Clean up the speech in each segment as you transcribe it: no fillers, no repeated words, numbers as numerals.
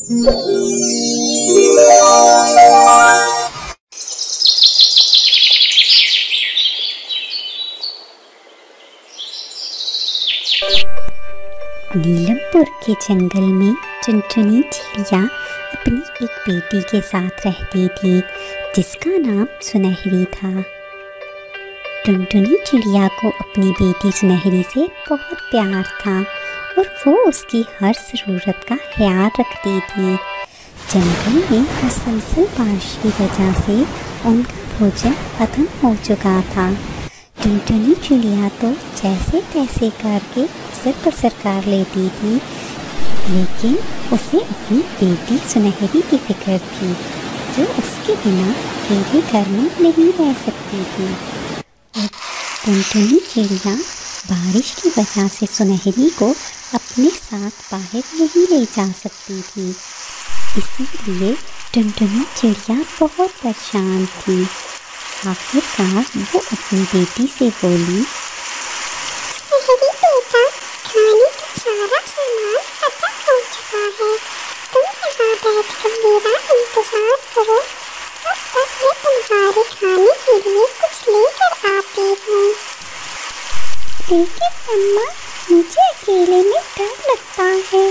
नीलमपुर के जंगल में टुनटुनी चिड़िया अपनी एक बेटी के साथ रहती थी जिसका नाम सुनहरी था। टुनटुनी चिड़िया को अपनी बेटी सुनहरी से बहुत प्यार था और वो उसकी हर ज़रूरत का ख्याल रखती थी। जंगल में मुसलसल बारिश की वजह से उनका भोजन खत्म हो चुका था। टुनटुनी चिड़िया तो जैसे तैसे करके गुजर बसर कर लेती थी, लेकिन उसे अपनी बेटी सुनहरी की फिक्र थी जो उसके बिना अकेले घर में नहीं रह सकती थी। और टुनटुनी चिड़िया बारिश की वजह से सुनहरी को अपने साथ बाहर नहीं ले जा सकती थी, इसीलिए टुनटुनी चिड़िया बहुत परेशान थी। आखिरकार वो अपनी बेटी से बोली, सुनहरी बेटा, खाने का सारा सामान खत्म हो चुका है। तुम यहाँ बैठकर मेरा इंतजार करो, तब तक मैं तुम्हारे खाने के लिए कुछ लेकर आती हूँ। लेकिन अम्मा, मुझे अकेले में डर लगता है।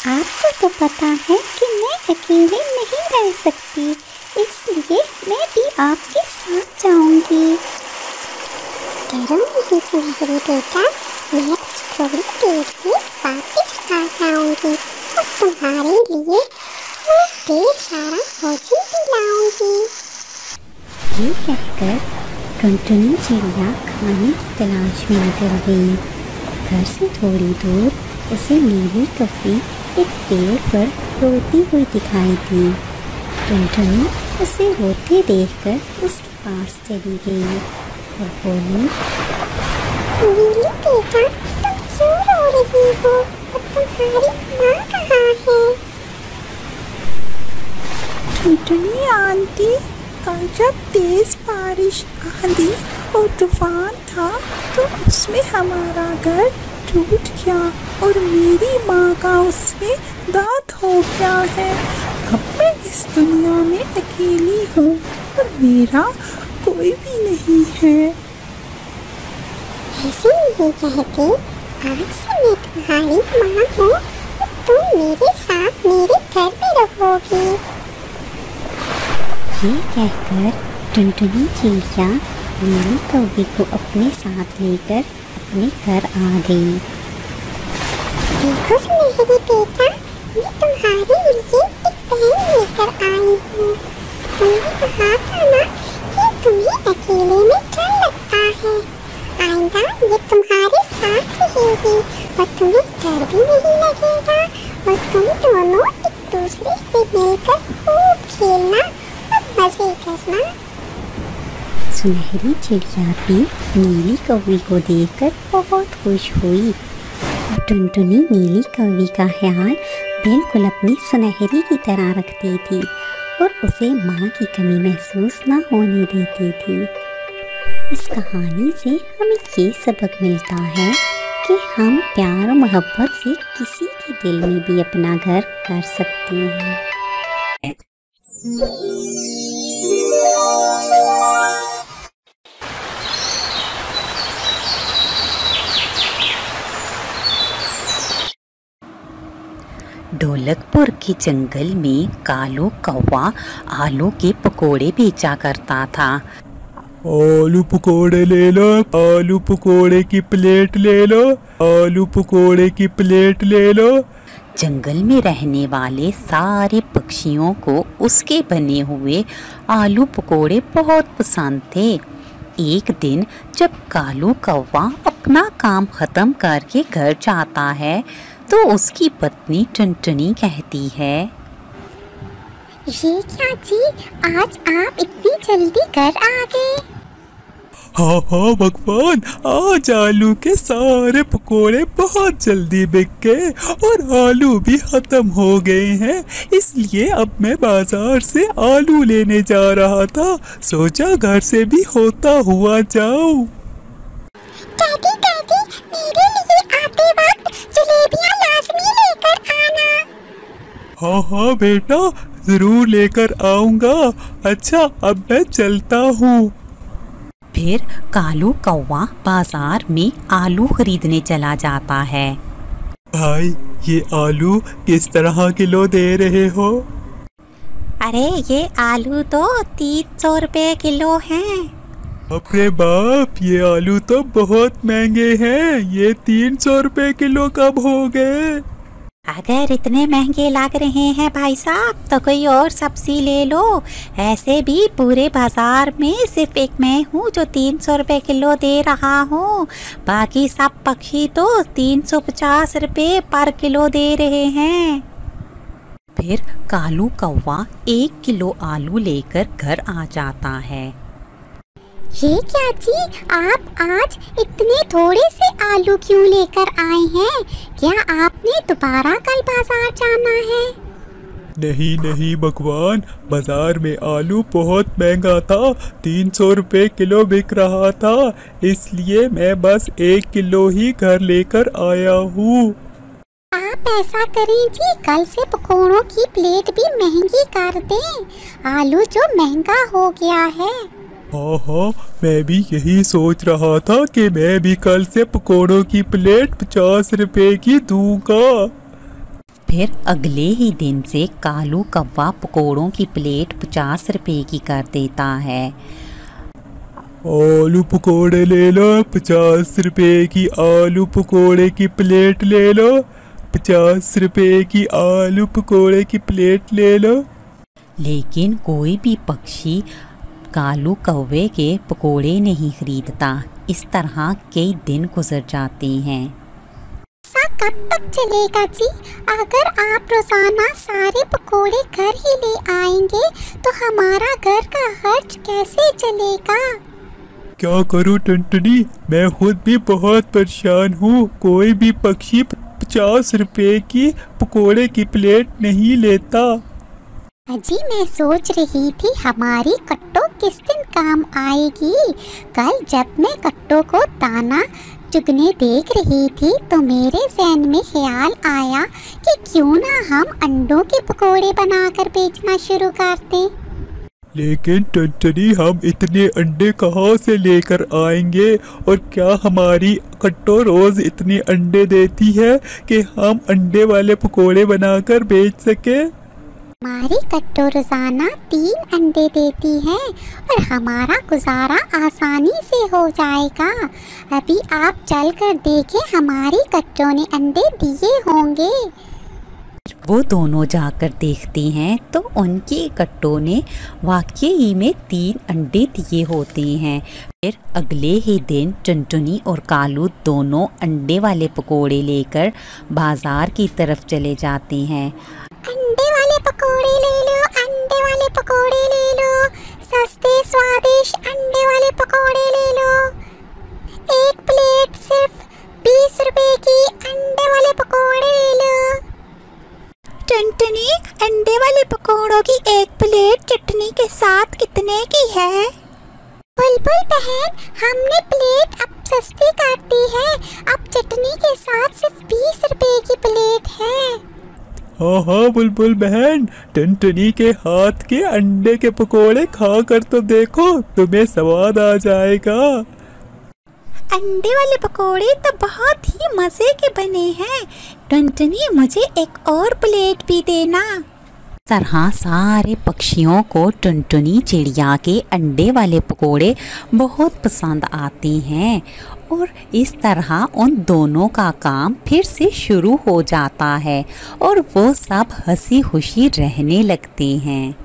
आपको तो पता है कि मैं अकेले नहीं रह सकती, इसलिए मैं भी आपके साथ जाऊंगी। डरो नहीं सुनहरी बेटा, मैं बस थोड़ी देर में वापस आ जाऊंगी और तुम्हारे लिए ढेर सारा भोजन भी लाऊंगी। ये कहकर टुनटुनी चिड़िया खाने की तलाश में निकल गई। घर से थोड़ी दूर उसे नीली कौवी एक पेड़ पर रोती हुई दिखाई दी। टुनटुनी उसे रोते देखकर उसके पास चली गई और बोली, नीली बेटा, तुम क्यों रो रही हो और तुम्हारी माँ कहाँ है? टुनटुनी आंटी, कल जब तेज बारिश, आंधी और तूफान था तो उसमें हमारा घर टूट गया और मेरी माँ का उसमें दांत हो गया है। अब मैं इस दुनिया में अकेली हूँ और मेरा कोई भी नहीं है। ऐसे नहीं कहते, आज से मैं तुम्हारी माँ हूँ और तुम मेरे साथ मेरे घर में रहोगी। ये कहकर टुनटुनी चिड़िया नीली कौवी को अपने साथ लेकर अपने घर आ गई। देखो सुनहरी बेटा, मैं तुम्हारे लिए एक पेन लेकर आई हूँ। तुमने कहा था ना कि तुम्हें अकेले में डर लगता है। आइंदा ये तुम्हारे साथ रहेगी और तुम्हें डर भी नहीं लगेगा और तुम दोनों एक दूसरे से मिलकर खूब खेलना और मजे करना। सुनहरी चिड़िया भी नीली कौवी को देखकर बहुत खुश हुई। टुनटुनी नीली कौवी का ख्याल बिल्कुल अपनी सुनहरी की तरह रखती थी और उसे माँ की कमी महसूस न होने देती थी। इस कहानी से हमें ये सबक मिलता है कि हम प्यार और मोहब्बत से किसी के दिल में भी अपना घर कर सकते हैं। ढोलकपुर के जंगल में कालू कौवा आलू के पकोड़े बेचा करता था। आलू पकोड़े ले लो, आलू पकोड़े की प्लेट ले लो, आलू पकोड़े की प्लेट ले लो। जंगल में रहने वाले सारे पक्षियों को उसके बने हुए आलू पकोड़े बहुत पसंद थे। एक दिन जब कालू कौवा अपना काम खत्म करके घर जाता है तो उसकी पत्नी टुनटुनी कहती है, ये क्या जी, आज आप इतनी जल्दी घर आ गए? हाँ हाँ भगवान, आज आलू के सारे पकोड़े बहुत जल्दी बिक गए और आलू भी खत्म हो गए हैं, इसलिए अब मैं बाजार से आलू लेने जा रहा था। सोचा घर से भी होता हुआ जाऊं। डैडी डैडी, मेरे लिए आते वक्त जलेबियाँ लाजमी लेकर आना। हाँ हाँ बेटा, जरूर लेकर आऊंगा। अच्छा, अब मैं चलता हूँ। फिर कालू कौवा बाजार में आलू खरीदने चला जाता है। भाई, ये आलू किस तरह किलो दे रहे हो? अरे ये आलू तो 300 रुपये किलो हैं। अरे बाप, ये आलू तो बहुत महंगे हैं। ये 300 रुपये किलो कब हो गए? अगर इतने महंगे लग रहे हैं भाई साहब तो कोई और सब्जी ले लो। ऐसे भी पूरे बाजार में सिर्फ एक मैं हूँ जो 300 रुपये किलो दे रहा हूँ। बाकी सब पक्षी तो 350 रुपये पर किलो दे रहे हैं। फिर कालू कौवा 1 किलो आलू लेकर घर आ जाता है। ये क्या जी, आप आज इतने थोड़े से आलू क्यों लेकर आए हैं? क्या आपने दोबारा कल बाजार जाना है? नहीं नहीं भगवान, बाजार में आलू बहुत महंगा था। 300 रुपये किलो बिक रहा था, इसलिए मैं बस 1 किलो ही घर लेकर आया हूँ। आप ऐसा करें जी, कल से पकौड़ों की प्लेट भी महंगी कर दें। आलू जो महंगा हो गया है। हाँ हाँ, मैं भी यही सोच रहा था कि मैं भी कल से पकौड़ों की प्लेट 50 रुपए की दूंगा। फिर अगले ही दिन से कालू कौवा पकौड़ों की प्लेट 50 रुपए की कर देता है। आलू पकौड़े ले लो 50 रुपए की, आलू पकौड़े की प्लेट ले लो 50 रुपए की, आलू पकौड़े की प्लेट ले लो। लेकिन कोई भी पक्षी कालू कौवे के पकोड़े नहीं खरीदता। इस तरह कई दिन गुजर जाते हैं। ऐसा कब तक चलेगा जी? अगर आप रोजाना सारे पकोड़े घर ही ले आएंगे तो हमारा घर का खर्च कैसे चलेगा? क्या करूं टुनटुनी, मैं खुद भी बहुत परेशान हूँ। कोई भी पक्षी 50 रुपए की पकोड़े की प्लेट नहीं लेता। अजी मैं सोच रही थी हमारी कट्टो किस दिन काम आएगी। कल जब मैं कट्टो को दाना चुगने देख रही थी तो मेरे ज़हन में ख्याल आया कि क्यों ना हम अंडों के पकोड़े बनाकर बेचना शुरू कर दें। लेकिन टुनटुनी, हम इतने अंडे कहाँ से लेकर आएंगे? और क्या हमारी कट्टो रोज इतने अंडे देती है कि हम अंडे वाले पकोड़े बनाकर बेच सके? हमारी कट्टो रोजाना 3 अंडे देती है और हमारा गुजारा आसानी से हो जाएगा। अभी आप चल कर देखें, हमारी कट्टो ने अंडे दिए होंगे। वो दोनों जाकर देखते हैं तो उनकी कट्टों ने वाकई में 3 अंडे दिए होते हैं। फिर अगले ही दिन टुनटुनी और कालू दोनों अंडे वाले पकोड़े लेकर बाजार की तरफ चले जाते हैं। अंडे वाले पकोड़े ले लो, अंडे वाले पकोड़े ले लो, सस्ते स्वादिष्ट अंडे वाले पकोड़े ले लो। एक प्लेट सिर्फ 20 रुपए की, अंडे वाले पकोड़े ले लो। टुनटुनी, अंडे वाले पकोड़ों की एक प्लेट चटनी के साथ कितने की है? बुलबुल बहन, हमने प्लेट अब सस्ती कर दी है। अब चटनी के साथ सिर्फ 20 रुपए की प्लेट है। हाँ हाँ बुलबुल बहन, टुनटुनी के हाथ के अंडे के पकोड़े खा कर तो देखो, तुम्हें स्वाद आ जाएगा। अंडे वाले पकोड़े तो बहुत ही मज़े के बने हैं। टुनटुनी, मुझे एक और प्लेट भी देना। तरह सारे पक्षियों को टुनटुनी चिड़िया के अंडे वाले पकोड़े बहुत पसंद आते हैं और इस तरह उन दोनों का काम फिर से शुरू हो जाता है और वो सब हंसी खुशी रहने लगते हैं।